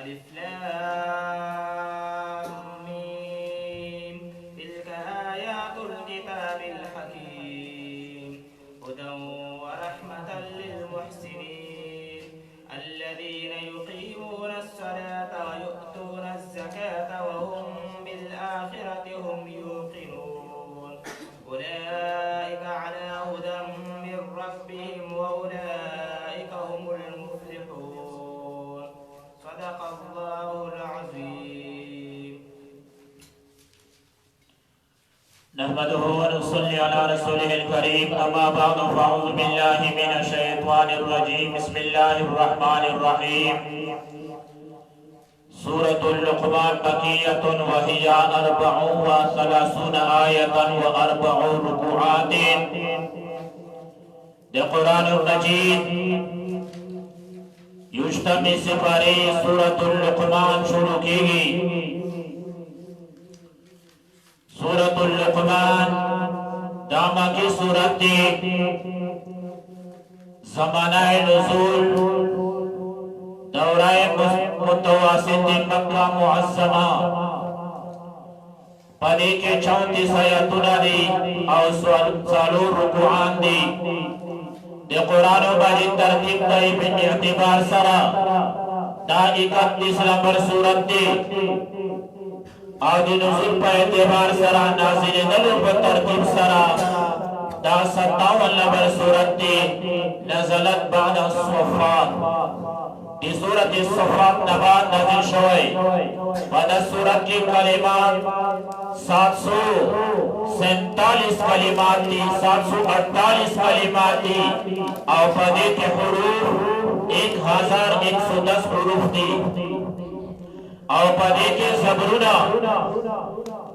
अलिफ लाम मीम तिल्क आयातुल किताबिल हकीम हुदन व रहमतन लिल मुहसिनीन अल्लज़ीना युक़ीमूना अस्सलाता व यु'तूना अज़्ज़काता व हुम बिल आखिरति हुम यूक़िनून उलाइका अला हुदन मिन रब्बिहिम व उलाइका हुमुल मुफ्लिहून सदक़ल्लाहुल अज़ीम। नहमदुहु व नुसल्ली अला रसूलिहिल करीम अम्मा बअद फ़अऊज़ु बिल्लाहि मिनश शैतानिर रजीम बिस्मिल्लाहिर रहमानिर रहीम। सूरतुल लुक़मान बक़ियतुन व हिया अर्बअु व सलासून आयतन व अर्बअु रुकुआतिन। कुरानुल मजीद युश्तमी से परे सूरतुल लुक़मान शुरू की गई। सूरतुल लुक़मान दामा की सूरत थी। ज़मानाए नुज़ूल दौराए मुतवासित मक्का मुअज़्ज़मा पदे के 34 आयतुना दी और सालू रुकुआन दी। कुरान मजीद तरतीब तई बिन इतिबार सरा दा 31 नंबर सूरत थी। आदि नुज़ूल पर एतबार सरा नाज़िल नज़र पर तरतीब सरा दा 57 नंबर सूरत थी। नज़लत बाद अस्सफ़ात इस सूरत इस-सफ़ात नबाद नाज़िल शोए। बाद सूरत की कलिमात 747 कलिमात थी, 748 कलिमात थी और पदे के हुरूफ 1110 हुरूफ थी और पदे के ज़बरूना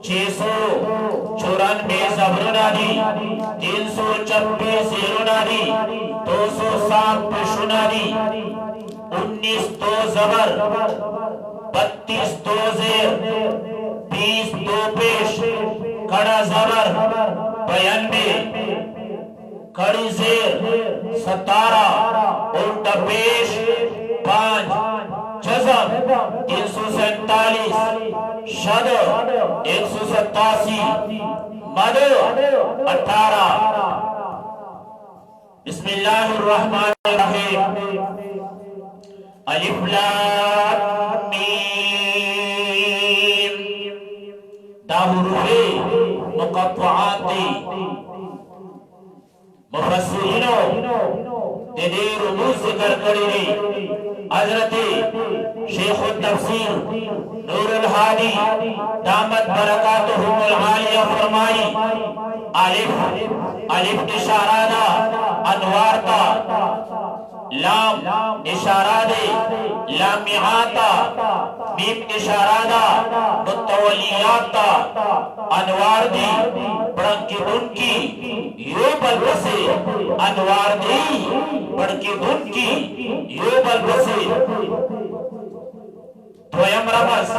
694 ज़बरूना दी, 326 ज़ेरूना दी, 207 पेशुना दी, 19 दो ज़बर, 32 दो ज़ेर, 20 दो पेश, कड़ा ज़बर 92, कड़ी ज़ेर 17, उल्टा पेश 5, जज़म 347, शद 187, मद 18। बिस्मिल्लाहिर्रहमानिर्रहीम। अलिफ लाम मीम दा हुरूफ़े मुक़त्तआत थी। मुफ़स्सिरीनों तेरे रुमूज़ ज़िक्र करी दी। हज़रत शेख़ुत तफ़सीर नूरुल हादी दामत बरकातुहुल आलिया फरमाई अलिफ अलिफ इशारा दा अनवार ता, लाम इशारा दे लामियाता, मीम इशारा दा मुतवलियाता, अनवार दी बड़की बुनकी यो बलबसे, अनवार दी बड़की बुनकी यो बलबसे। द्वयम रमज़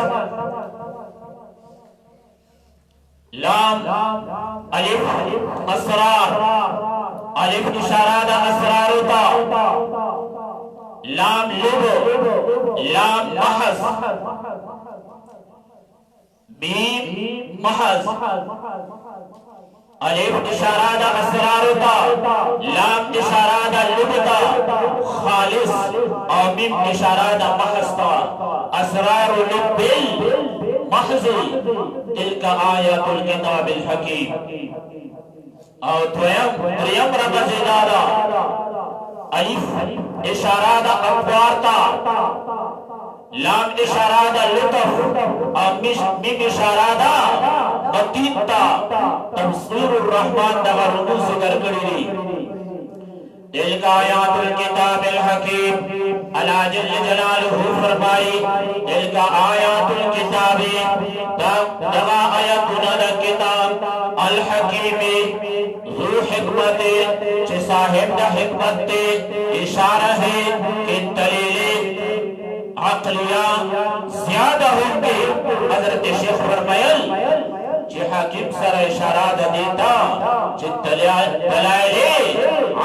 लाम अलिफ असरार, अलिफ इशारा दा असरार होता, लाम लुब, लाम महज़, मीम महज़, अलिफ इशारा दा असरार होता, लाम इशारा दा लुब था खालिस और मीम इशारा दा महज़ था। असरार लुबिल महज़ी तिल्का आयातुल किताबिल हकीम। और द्वयम रमज़ दादा अलिफ इशारा दा अखबार था, लाम इशारा दा लुत्फ़ और मीम इशारा दा मतीन था। तफ़सीरुर रहमान दा रुमूज़ ज़िक्र करी दी। तिल्का आयातुल किताबिल हकीम अला जल्ल जलालुहु फरमाई तिल्का आयातुल किताबी दगा आयतुना दा किताब अल हकीम ज़ू हिकमत चे साहिब दा हिकमत ते इशारा है कि दलील अक़लिया ज़्यादा होंगे। हज़रत शेख फरमायल जे हाकिम सर इशारा देता जे दलाइल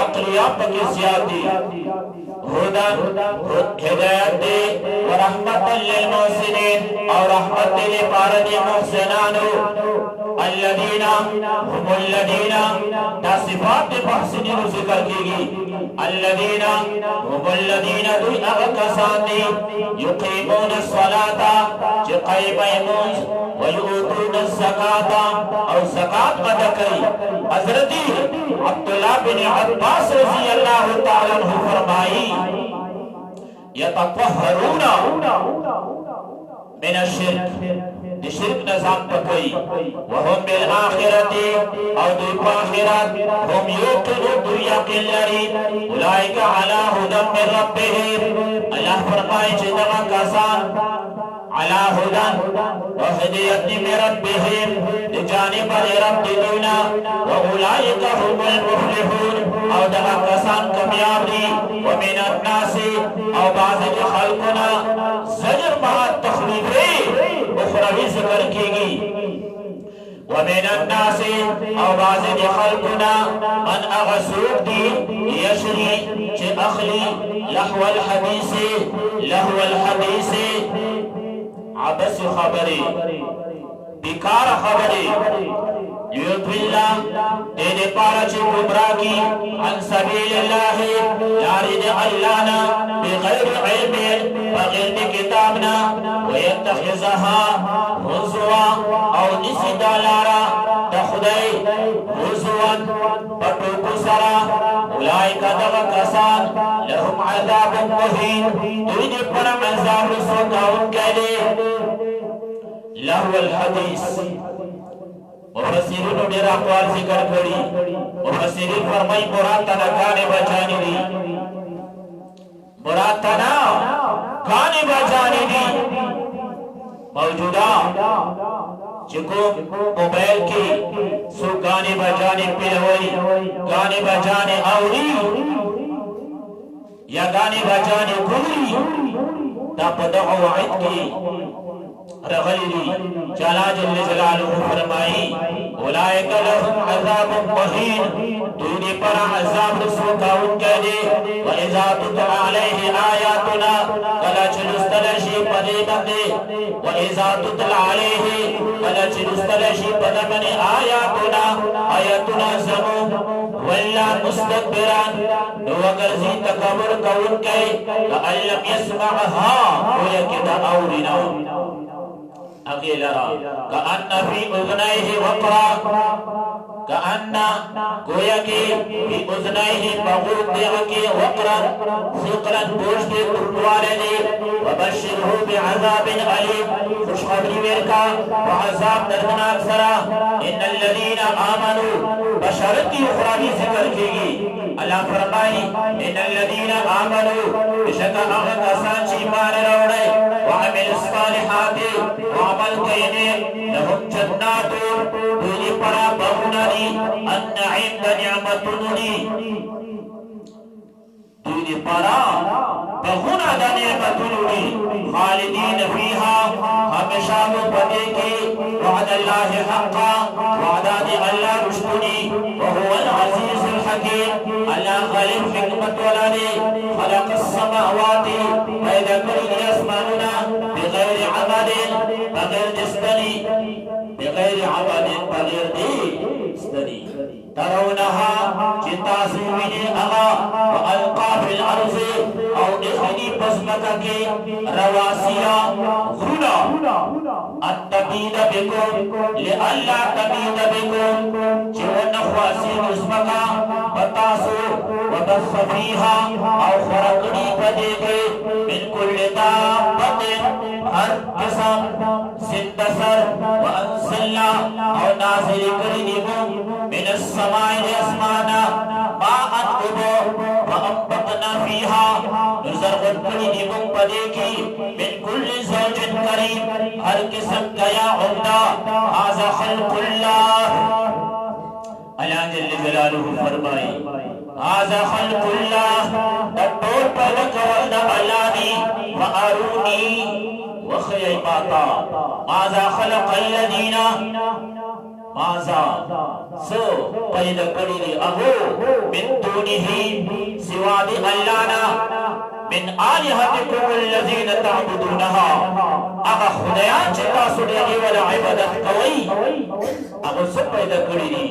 अक़लिया पके ज़्यादा हुदन हिदायत दे व रहमतल लिल मुहसिनीन और रहमत दे पारद मुहसिनानो अल्लदीना हुमुल्लदीना दा सिफात मुहसिनीन जिक्र कीगी अल्लदीना हुमुल्लदीना दुई अगकसानी युकीमून सलाता जो क़यमून व युतून ज़काता और ज़कात अदा करी। हज़रत अब्दुल्लाह बिन अब्बास रज़ी अल्लाह तआला अन्हु फरमाई यततहरून मिन अश्शिर्क शिर्क नजाम पकई वहुम बिल आखिरती और दुई आखिरत हम युकिनु दुनिया के लरी उलाइका अला हुदम मिन रब्बिहिम। अल्लाह फरमाए जिंदा कासान अला हुदन व हिदायत मिन रब्बिहिम जानिब रब दुना व उलाइका हुमुल मुफ्लिहून और दगा कासान कामयाबी व मिन अन्नासी और बाज़ खल्कुना ज़जर महा तखलीफे उखरवी जिक्र कीगी व मिन अन्नासी और बाज़ खल्कुना मन अगसूक दी यशरी चे अखली लहवल हदीसे आबस खबरे बेकार खबरे युद्विल्ला तेरे पारा चे गुमराह की अन सबीलिल्लाह यारिद अल्लाहना बगैर इल्म बगैर किताबना व यत्तखिज़हा हुज़वा और इसी दालारा तखुदाई हुज़वन पटुकु सरा उलाइका दगा कसान लहुम अज़ाबुन मुहीन दुनिया पर अज़ाब रसूल उनके लिए लहवल हदीस। मुफस्सिरीन ने डेरा अक़वाल जिक्र करी। मुफस्सिरीन फरमाई मुराद तना गाने बजाने दी, मुराद तना गाने बजाने दी। मौजूदा जिको मोबाइल की सो गाने बजाने पे हुई गाने बजाने औरी या गाने बजाने गुरी तपदअ वाइद की रगली जला जल्ल जलालुहु फरमाई उलाइका लहुम अज़ाबुन मुहीन दुनिया पर अज़ाब रसूल का उनके लिए व इज़ा तुतला अलैहि आयातुना कला चलुस्तलशी पदे बंदे व इज़ा तुतला अलैहि कला चलुस्तलशी पदे बने आयातुना ज़मू वल्ला मुस्तकबिरन नो अगर जी तकबर का उनके अल्लम यस्मअहा गोया कि दा औरिना अकेला कअन्ना फी उज़नैहि वक़रा कअन्ना गोया कि फी उज़नैहि बगूद के वक़रन सिक़रन बोझ के उठवाले ने वबश्शिरहु बिअज़ाबिन अलीम खुशखबरी मेरका व अज़ाब दर्दनाक सरा इन्नल लज़ीना आमनू बशरती उखरावी जिक्र कीगी। अल्लाह फरमाई इन्नल लज़ीना आमनू बेशक आगे कसान ईमान लाए व अमिलुस सालिहाति अमल कईने लहुम जन्नातुन दुनी परा बहुनानी अन्नईम निअमतुनी दुनी परा बहुना निअमतुनी खालिदीन फीहा हमेशा वो पदे के वअदल्लाहि हक़्क़ा वादा दे अल्लाह रुश्तुनी व हुवल अज़ीज़ुल हकीम। अल्लाह गालिब हिकमत वाला ने खलक़स समावाति पैदा करी आसमानुना बगैर अमदिन बगैर जिस्मनी बगैर अमदिन बगैर जिस्मनी तरौनहा चितासुमिने अगा व अलका फिल अर्ज़ और इखनी पज़मका के रवासिया गुना अत्तबीद बिकुम ले अल्लाह तबीद बिकुम जीवन ख्वासी उस्मका बतासो वबस फीहा और खरकनी पदेगे बिल्कुल दाबतिन हर किस्म सिंदसर व अंसल्ला और नाज़िल करीबो मिनस समाए आसमाना माअन उबो व अंबतना फीहा नज़र गदनी निबुम पदेगी बिल्कुल ज़ौजिन करीम हर किस्म गया उम्दा हाज़ा खल्कुल्लाह। अल्लाह जल्ल जलालुहु फरमाए हाज़ा खल्कुल्लाह तटोर पैदा करना अल्लाह ने व अरूनी व खयबाता माज़ा खलक़ल लज़ीना माज़ा सो पैदा करी अहो बिन दुनिही सिवा दे अल्लाह ना من آلهتكم الذين تعبدونها اغا خدایان چې تاسو دې ولا عبادت کوي هغه څه پیدا کړی دي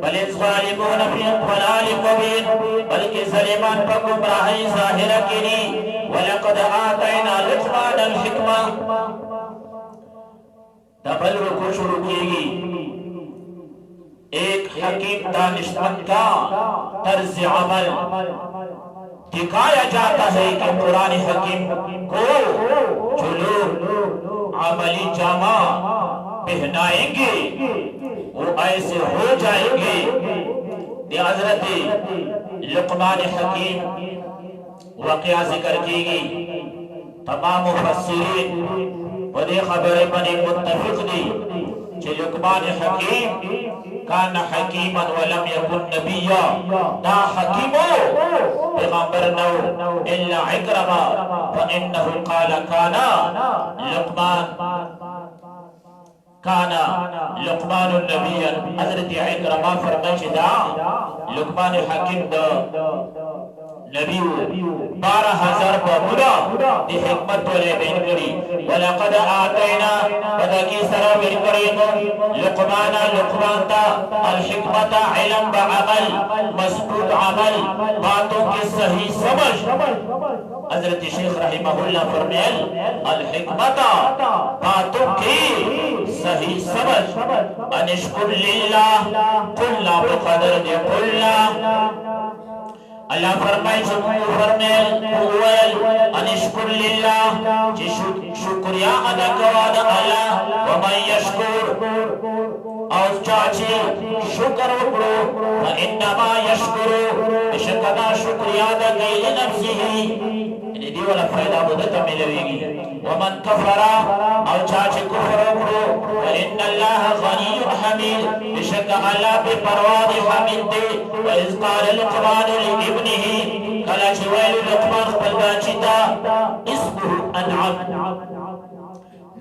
بل ظالمون فی ضلال مبین بلکې ظالمان په گمراهی ظاهره کې دي ولقد آتینا لقمان الحکمه دبل رکو شروع کیږي ایک حکیم دانشمند کا طرز عمل دکھایا جاتا ہے کہ قرآن حکیم کو جو لوگ عملی جامہ پہنائیں گے وہ ایسے ہو جائیں گے یہ حضرت لقمان حکیم واقعہ ذکر کی گئی تمام مفسرین ودی خبر بنی متفق دی کہ لقمان حکیم کان حکیما ولم یکن نبیا دا حکیمو پیغمبر نو الا عکرما فانه قال کانا لقمان النبی حضرت عکرما فرمائش دا لقمان حکیم دا نبی 12,000 بابودا دی حکمت والے بین کری ولقد آتینا بدکی سرا بین کریم لقمان تا الحکمت علم بعمل مضبوط عمل باتوں کی صحیح سمجھ حضرت شیخ رحمہ اللہ فرمیل الحکمت باتوں کی صحیح سمجھ انشکر للہ قلنا بقدر دی قلنا اللہ فرمائے انشکر للہ جی شکریہ ادا کروانا اللہ ومن یشکر اور چاچے شکر وکڑو فإنما یشکر بشکنا شکریہ ادا گئی لنفسی ہی دی والا فائدہ بدتا ملوے گی ومن کفر اور چاچے کفر وکڑو فإن اللہ غنی حمید بشکا اللہ بے پرواد حمید دے وإذ قال لقمان لابنه کلا چوائل لقمان خبلباچتا اسمه انعم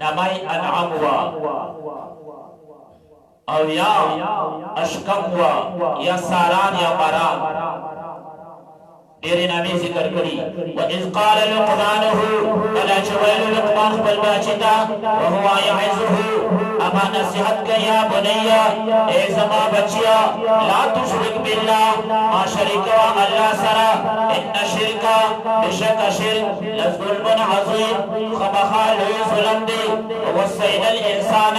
نمائی انعم ہوا او یا اشکم ہوا یا ساران یا مران میرے نامی ذکر کری وَإِذْ قَالَ لُقْمَانُهُ کلا چوائل لقمان خبلباچتا وَهُوَ يَعِزُهُ اما نصیحت کا یا بنیا اے زما بچیا لا تشرک باللہ ما شرکا اللہ سرا ان شرکا بشک شرک لظلم عظیم خبخال ظلم دے ووسینا الانسان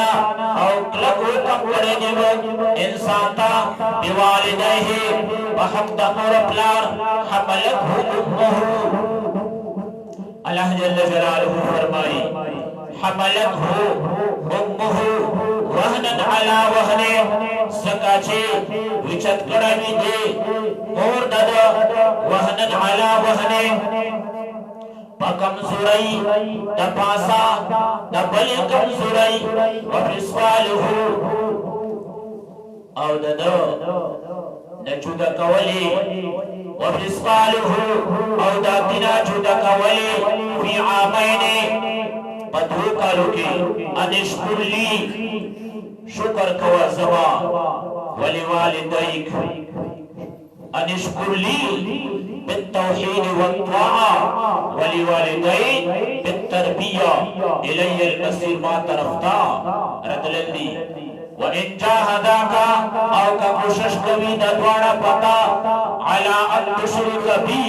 او لکو کپڑے دیو انسان تا بوالدیہ وحق دمور پلار حملت امه اللہ جل جلالہ فرمائی حملت امه وهنن على وهن سکاچے وچت کڑاوی دے مور دادا وهنن على وهن پاکم سورائی دا پاسا دا بلی کم سورائی وفسفالہو او دادا نجودا کولی وفسفالہو او دا تنا جودا کولی فی عامین بدو کالو کی انشکر لی شکر کوا زما ولی والدیک انشکر لی بالتوحید والطاعة ولی والدیک بالتربیہ الی المصیر ما طرفتا ردلندی وَإِن جَاهَدَاكَ او کا کوشش کبھی ددوانا پتا عَلَىٰ أَن تُشْرِكَ بِي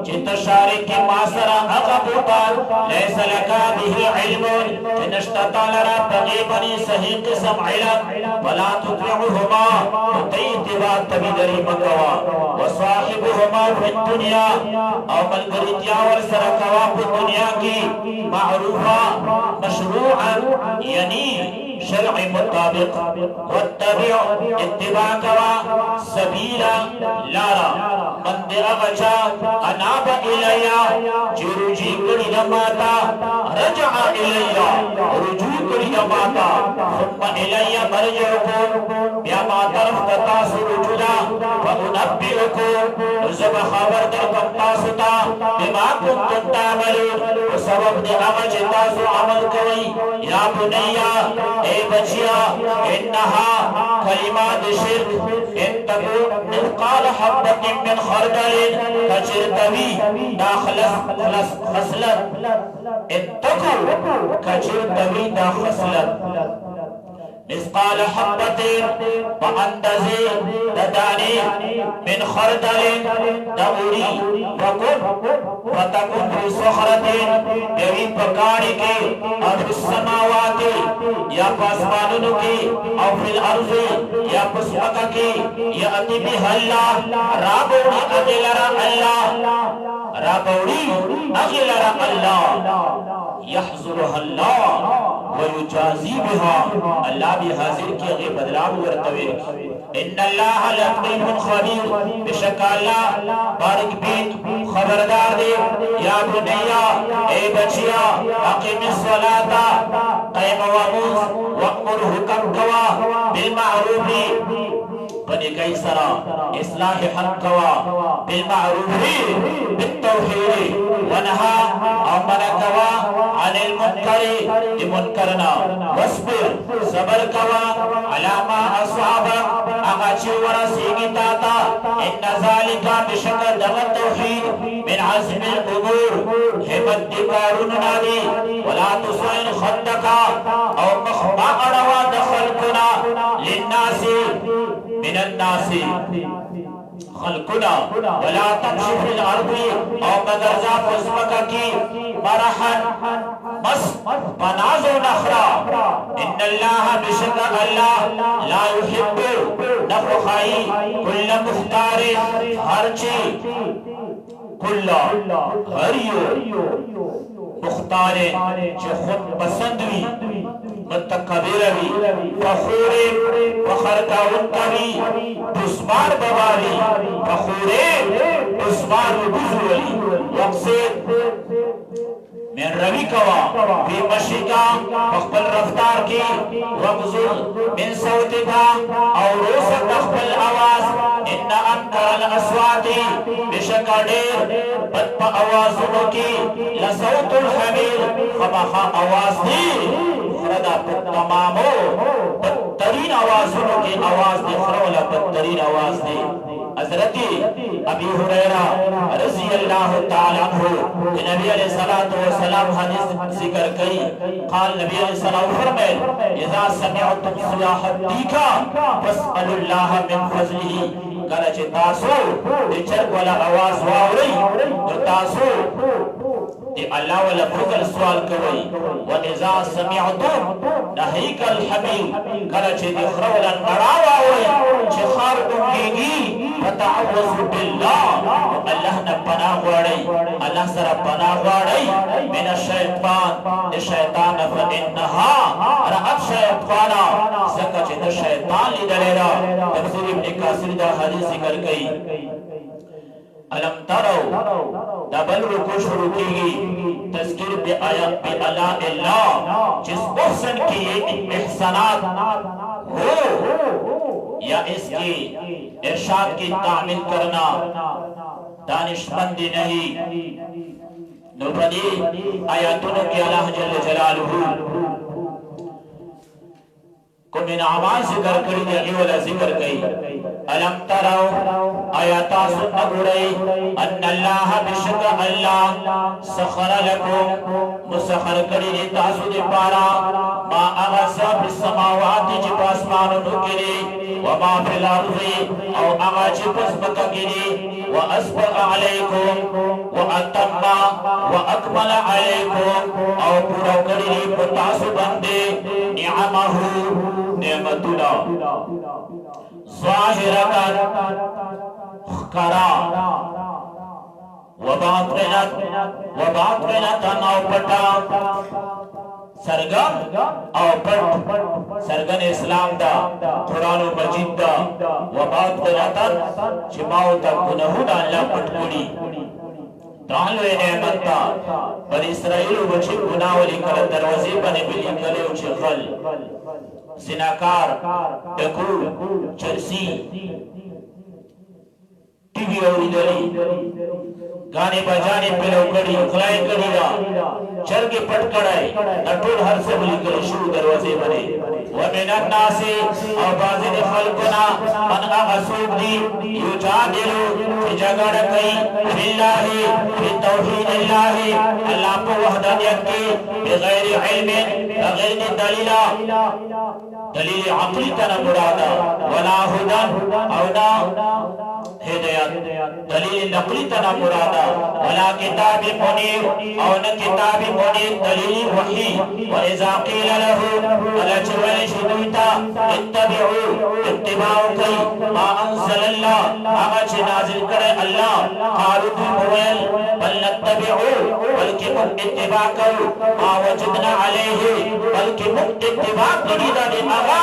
چِتَ شارک کی ماسرا اغبوتا لیس لکا به علم چنشتا تالرا تغیبنی صحیح قسم علم وَلَا تُطِعُهُمَا تَيْتِوَا تَبِدَرِ مَكَوَا وَصَاحِبُهُمَا فِي الدُّنْيَا او ملگریتیا ورسرکوا فی الدنیا کی معروفا مشروعا یعنی شرع مطابق واتبع اتباع کوا سبیلا لارا مند اغچا اناب الیا چی رجی کری نماتا رجع الیا رجوع کړی د ماتا ثم الی مرجعکم بیا ما طرف ته تاسو رجوع فانبئکم زب خبر درکم تاسو ته بما کنتم تعملون سبب د هغه چې تاسو عمل کوئ یا بنیا ای بچیا انها کلمات شرک ان تکون مثقال حبة من خردل کچرتوی دا خصلت ان تکو کچرتوی دا خصلت مثقال حبة فاندازه ددانی من خردل دوري فتكون في صخرة يوي پکاڑی کی او في السماوات یا پاسمانونو کی او في الارض یا پسمکا کی یأتی بها اللہ رابوڑی اغلرا اللہ يحضرها الله ويجازي بها الله بھی حاضر کی غیر بدلاو ورتوی ان الله لطيف خبير بشک اللہ بارک بین خبردار دے یا بنیا اے بچیا اقیم الصلاة قیم واموز وامر حکم کوا بالمعروف بنی سرا اصلاح حق کوا بالمعروف بالتوحید ونہا امر کوا عن المنکر لمنکرنا واصبر صبر کوا علی ما اصحابک اغاچی ورسیگی تاتا ان ذالک بشک دغ التوحید من عزم الامور حمد دکارون نادی ولا تصعن خدکا او مخبا اڑوا دخلکنا للناس من الناس خلقنا ولا تمشي في الارض او مدرزا فسمکا کی مرحن بس بنازو نخرا ان اللہ بشک اللہ لا يحب نفخائی کل مختار ہرچی کل ہریو مختار چه خود پسندوی متکبروی فخوری وخرکاون کبی دسمار بباری فخوری دسمار بزولی وقصد من روی کوا فی مشیکا فخبل رفتار کی وغزل من صوتکا او روسک تخبل آواز ان انکر الاسواتی بشکا دیر بدپا آوازنو کی لصوت الحمیر خبخا آواز دی خردا تمامو بدترین آوازنو کی آواز دی خرولا بدترین آواز دی حضرت ابی ہریرہ رضی اللہ تعالی عنہ نبی علیہ الصلوۃ والسلام حدیث ذکر کی قال نبی علیہ السلام فرمائے اذا سمعتم صلاح الدیکا فاسألوا اللہ من فضله کله چې تاسو د چرګ ولا आवाज واورئ نو تاسو د الله ولا فضل سوال کوئ واذا سمعتم نهيك الحميد کله چې د خر ولا نړا واورئ چې خار ډوبېږي فتعوذوا بالله الله نه پناه غواړئ الله سره پناه غواړئ من الشیطان د شیطان فانها رأت شیطانا څنګه چې د شیطان لیدلې را تفسیر ابن کثیر دا حدیث ذکر کئی علم ترو دبل رکو شروع کی تذکر بی آیات بی علاء اللہ جس محسن کی یہ احسانات ہو یا اس کی ارشاد کی تعمیل کرنا دانشمندی نہیں نبدی آیاتوں کی اللہ جل جلالہ کو من آواز ذکر کری دی والا ذکر کئی علم ترو آیاتا سن گرئی ان اللہ بشک اللہ سخر لکم مسخر کری دی تاسو دی پارا ما اغسا فی السماوات جب اسمانو نکری وما فی الارض او اغا جب اسمکا کری واسبق علیکم واتم واکمل علیکم او پورا کری دی پتاسو بندے نعمہو نعمتنا ظاہرتاً خکرا وباطنتاً او پٹا سرگن او پٹ سرگن اسلام دا قرآن و مجید دا وباطنتاً چماؤ تا گنہو دا اللہ پٹ کڑی تعالوا نعمتا بل اسرائیل بچی گناولی کل دروازی بنی بلی کلی وچی خل زناکار دکور چرسی ٹی وی اوری دلی गाने बजाने पे लोग कड़ी खलाई कड़ी रा चल के पट कड़ाई नटुल हर से बोली करे शुरू दरवाजे बने वमिनन नासे आवाज़े ने खलकना मन असूब दी युजादिलु जगड़ कई बिल्लाहि बि तौहीद अल्लाह अल्लाह को वहदानियत के बगैर इल्म बगैर दलीला दलील अक़ली तना मुरादा वला हुदन औना हिदायत दलील नकली तना मुरादा वला किताब मुनीर और न किताब मुनीर दलील वही व इज़ा क़ील लहु अला चवल शुदुता इत्तबिउ इत्तिबाउ कई मा अंज़लल्लाह आगा च नाज़िल करे अल्लाह क़ालू मुवल बल नत्तबिउ बल्कि मुक इत्तिबा करो मा वजदना अलैहि बल्कि मुक इत्तिबा करीदा दे आगा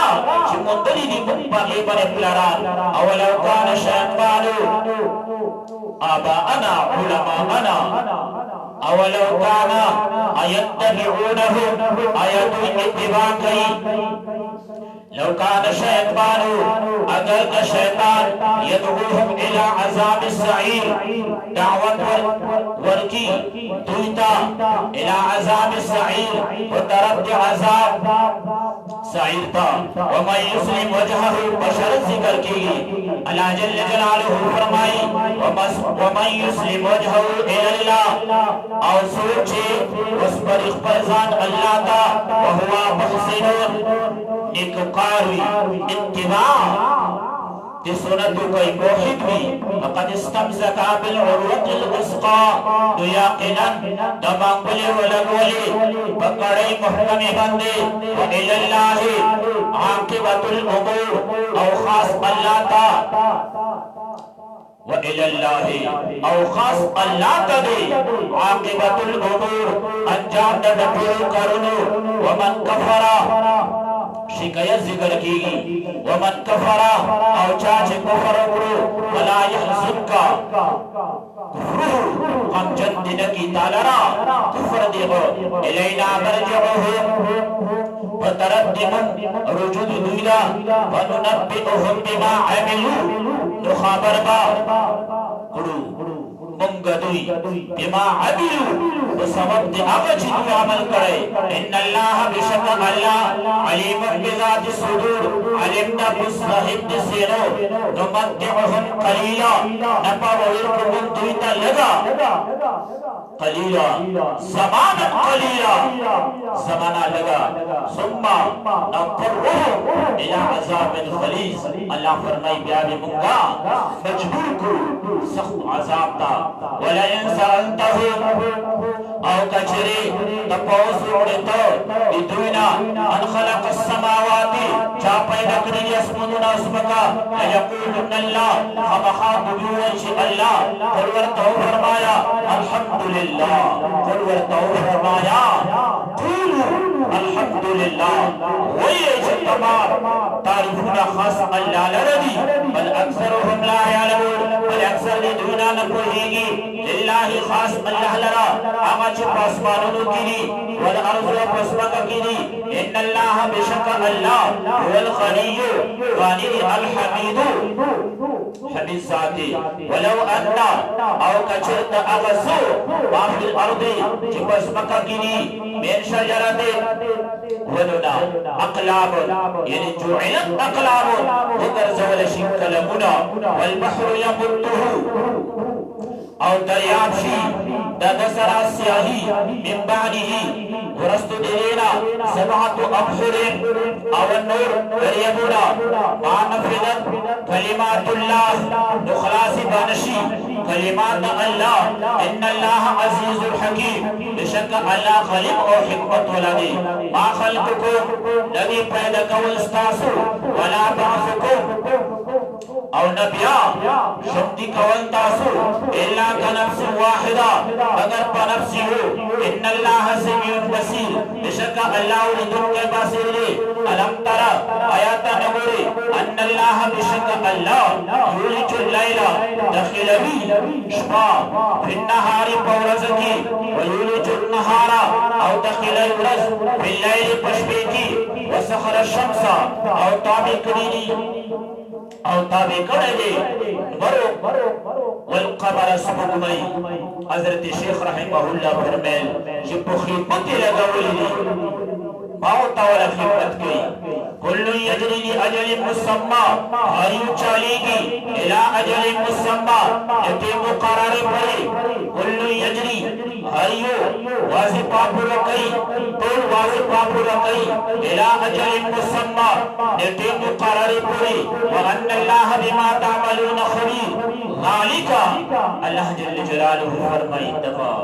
च मुदली दी मुक बागी बने प्लारान अवलौ कान शैतान आबाअना उलमाअना अवलौ काना अयत्तबिऊनहु आयतु इत्तिबा कई लौ कान शैतान अगर का शैतान यदऊहुम इला अज़ाब सईर दावत वर्की दुइता इला अज़ाब सईर व तरफ अज़ाब सईर था वमन युस्लिम वजहहु बशर जिक्र की अल्लाह जल्ल जलालहु फरमाई वमन युस्लिम वजहहु इलल्लाह और सोचे उस पर इख्तियार अल्लाह का वहुवा मुहसिनुन निककारी इत्तिबा ते सुन्नत कोई मोहित भी फकद इस्तमसका बिल उर्वतिल वुस्का तो यकीनन दमांगले वलगले पकड़े मुहकम बंदे व इलल्लाहि आकिबतुल उमूर औ खास अल्लाह ता व इलल्लाहि औ खास अल्लाह ता दे आकिबतुल उमूर अंजाम द करुनो व मन कफरा शिकायत जिक्र की वमन कफरा और चाचे कफर करो वला यहजुका कुफ्र हम जन्नत की तालरा कुफ्र देगो इलैना मरजउहु वतरद्दुम रुजुद दुइला वनुनब्बिउहुम बिमा अमिलू नुखबर बा कुडू मंगदुई बिमा अमिलू तो सबब दे आगे जितने अमल करे इन्नल्लाह बिशक अल्लाह अलीम बिज़ात सुदूर अलिमना बिस्साहिब सिरो नुमत्तिउहुम कलीला नपवयुकुम दुइता लगा कलीला ज़माना कलीला ज़माना लगा सुम्मा नफरुहु इला अज़ाबिल खलीज अल्लाह फरमाई प्यारे मुंगा मजबूर को सख्त अज़ाब ता वला इंसानतहु औ कचरे तपोस उड़े तो इदुना अन खलक अस्समावाति चा पैदा करी अस्मनुना अस्मका यक़ूलुन अल्लाह खमखाब बिवजह अल्लाह परवर तो फरमाया अल्हम्दुलिल्लाह परवर तो फरमाया अल्हम्दुलिल्लाह वही तमाम तारीफुना खास अल्लाह लरदी बल अक्सरुहुम ला यअलमून बल अक्सर दुना न कोहीगी लिल्लाहि खास अल्लाह लरा आमा च आसमानों की वल अर्ज़ पसमक की इन्नल्लाह बिशक अल्लाह वल गनिय्यु गानी अल हमीदु हमीद साथी वलौ अन्ना औ कचरत अगसु वाफिल अर्दी च पसमक की मेन शजरते वलुना अक़लाम यानी जुइलत अक़लाम उधर जवल शिकलमुना वल बहरु यमुद्दुहु और दरियाशी दसरा स्याही मिन बादिही वरस्तु दिलेना सबअतु अबहुरिन अवन्नूर दरियाबुला मानफिदत कलिमातुल्लाह नुखलासी बनशी कलिमात अल्लाह इन्नल्लाह अज़ीज़ुल हकीम बेशक अल्लाह खलीक और हिकमत वाला दे मा खल्कुकुम लगी पैदा कवल इस्तासु वला बासुकुम او نبیا شمتی کول تاسو الا كنفس واحدة اگر پنفسی ہو ان اللہ سمیع بصیر بشک اللہ لدن کے بصیر لے علم ترى آیات نگوری ان اللہ بشک اللہ یولج اللیل دخلوی شپا فی النهار پورزکی ویولج النهار او دخل الورز فی اللیل پشپیکی وسخر الشمس او تابع کرینی او تابع کرے برو والقمر سبقمئی حضرت شیخ رحمہ اللہ فرمیل جب خدمت لگولی موت والا خدمت کی کل یجری لاجل مسمى ہریو چالے گی الى اجل مسمى یتی مقرر پڑی کل یجری ہریو واضح پاپو رکئی طول واضح پاپو رکئی الى اجل مسمى یتی مقرر پڑی وان اللہ بما تعملون خبیر ذالک اللہ جل جلالہ فرمائی دفع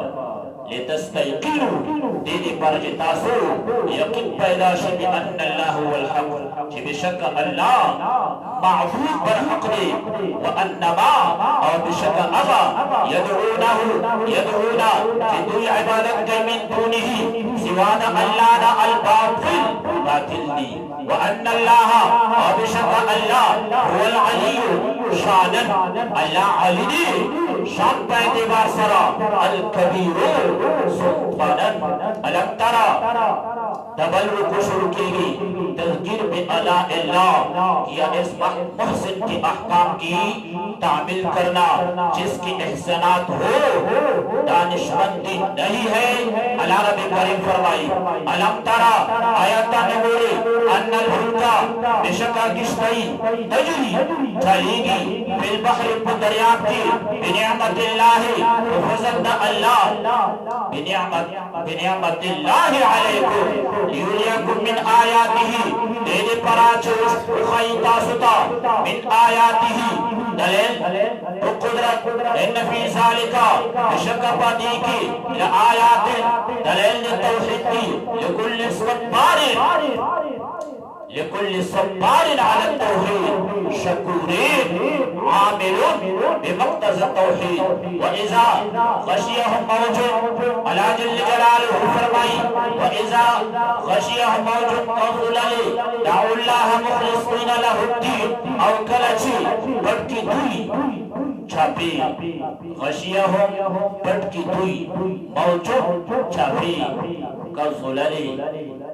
لتستيقنوا ديدي برج تاسو يقين پیدا شي بان الله هو الحق چې بشک الله معبود برحق دی وانما او بشک اغا يدعونا چې دوی عبادت کوي من دونه سواد الله دا الباطل باطل دی وان الله او بشک الله هو العلي شانا الله علی دی شان په اعتبار سره الکبیر سلطانا علم ترى تبلو کو شروع کی گئی تذکیر بآلاء اللہ یا اس محسن کے احکام کی تعمیل کرنا جس کی احسانات ہو دانشمندی نہیں ہے اللہ رب کریم فرمائی علم ترى آیتا نگوری ان الفلکا بشکا کشتی تجری چلی گی فی البحر دریاب کی بنعمت اللہ وفضل اللہ بنعمت اللہ علیکم لیولیکم من آیاته دیدے پراچوش خیطا ستا من آیاته دلیل تو قدرت ان فی ذالکا بشکا پاتی کی لآیات دلیل توحید کی لکل صبار على التوحيد شكورين عاملون بمقتضى التوحيد وإذا غشيهم موج على جل جلاله فرمائی وإذا غشيهم موج كظلل دعوا الله مخلصين له الدين أو كلچی بٹ کی دوئی چھاپی غشیہم بٹ کی دوئی موجود چھاپی کظلل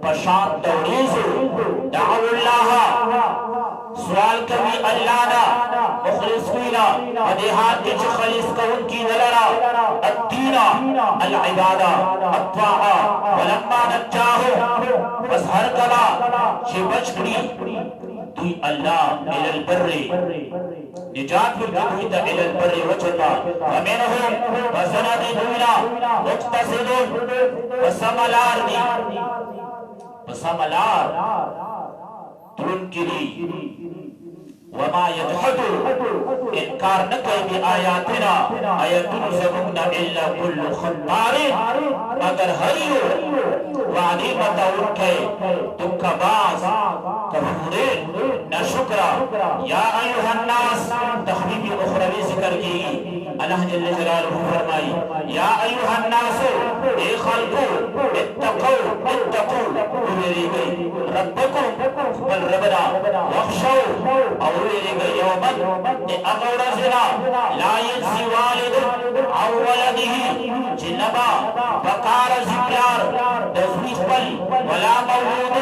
پشان توریزو دعوا اللہ سوال کبھی اللہ نا مخلص کینا ودیحات کے خلیص کا ان کی دلرا الدین العبادہ الطاعہ ولما نجاہو بس ہر کلا چھ بچ کری دوی اللہ الى البر نجات پر دوی تا الى البر وچتا ومنہم وزنہ دوینا مقتصدون وسملارنی وسملار تنکری وما يجحد انکار نکے بی آیاتنا آیتن زمون الا کل خطار مگر ہریو وعدی متعور کے تم کا باز کفورین نشکرا یا ایوہ الناس تخبیبی اخروی ذکر کی اللہ جل جلالہ فرمائی یا ایوہ الناس اے خلقو اتقو میری گئی ربکم بل ربنا وخشو اولی گئی یومن اغورزنا لا يجزي والد او ولده جنبا بقار ذکرار دزویخ بل ولا مولود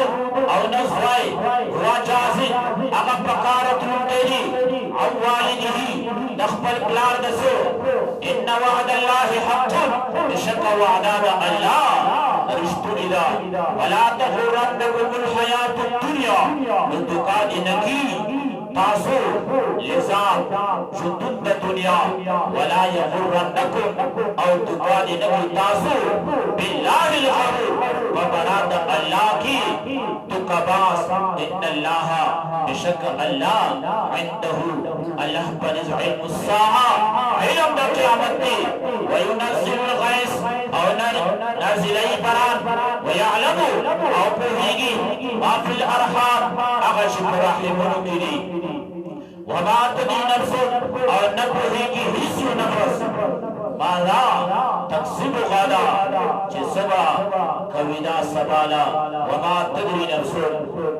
او نزوائی ہوا جازن اغا بقارت لنگی او والده دخبل پلار دسو ان وعد اللہ حق بشک وعدانا اللہ رشتو ادا ولا تغرنکم الحیات الدنیا لدکاد نکی تاسو لزام شدود دنیا ولا یغرنکم او دکاد نکی تاسو باللہ الغرور وبرات اللہ کی تکباس ان اللہ بشک اللہ عنده اللہ بنز علم الساعة علم دا قیامت دی وینزل الغیس او نازلی بران ویعلمو او پوہیگی ما فی الارحام اغشب رحمونو کری वमा तदरी नफ्स और न कहेगी हिस्स नफ्स माला तकसिब गदा जिसबा कविदा सबला वमा तदरी नफ्स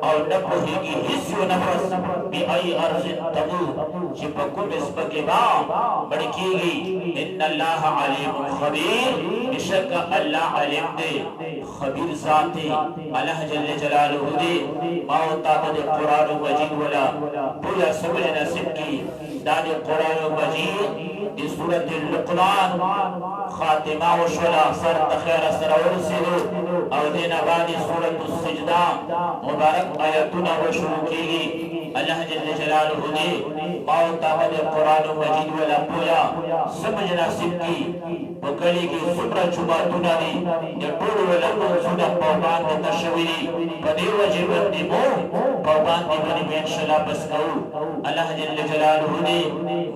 और न कहेगी हिस्स नफ्स बिअई अर्ज़ तमूत चिपकुम इसके बाद बढ़केगी इन्नल्लाह अलीमुन खबीर बेशक अल्लाह अलीम दे खबीर ज़ाते अल्लाह जल्ले जलालुहु दे मौता दे कुरान मजीद वाला पूरा समझ नसीब की दादे कुरान मजीद इस सूरत लुक़मान खातिमा व शुला सर तखैर सरवर से और देना बाद सूरत सजदा मुबारक आयतुना व शुरू की अल्लाह जल्ले जलालुहु ने मौता दे कुरान मजीद वाला पूरा समझ नसीब की बकली की सुब्र जुमा तुनानी या टोल वाला सुना पौबान के तशवीरी बदे वजीबत दी मो पौबान की बनी में इंशाल्लाह बस कहूं अल्लाह जल्ले जलालुहु ने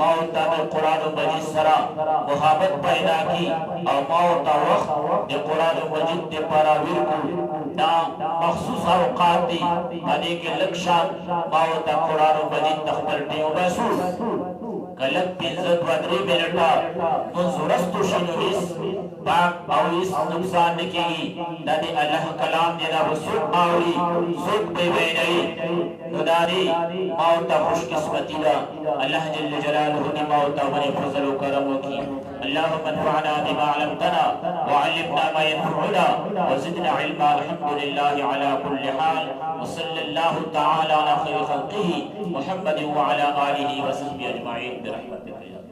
मौता दे कुरान मजीद सरा मोहब्बत पैदा की और मौता वक्त दे कुरान मजीद दे परावीर को ना मखसूस औकात दी बने के लक्षण मौता कुरान मजीद तख्तर दी बसू गलत पिंजत बदरी बेलटा मुंजरस्तु शिनुइस पाक और इस नुकसान निकेगी दादी अल्लाह कलाम देना वसुक आउरी सुख पे बेनई नुदारी मौता खुशकिस्मती दा अल्लाह जल्ले जलालुहु ने मौता बने फजल व करम की अल्लाहुम्मा अनफअना बिमा अल्लमतना व अल्लिमना मा यनफउना व ज़िदना इल्मा अल्हम्दुलिल्लाहि अला कुल्ली हाल व सल्लल्लाहु तआला अला खैरि खल्क़िही मुहम्मद व अला आलिहि व सह्बिही अजमईन बिरहमतिका या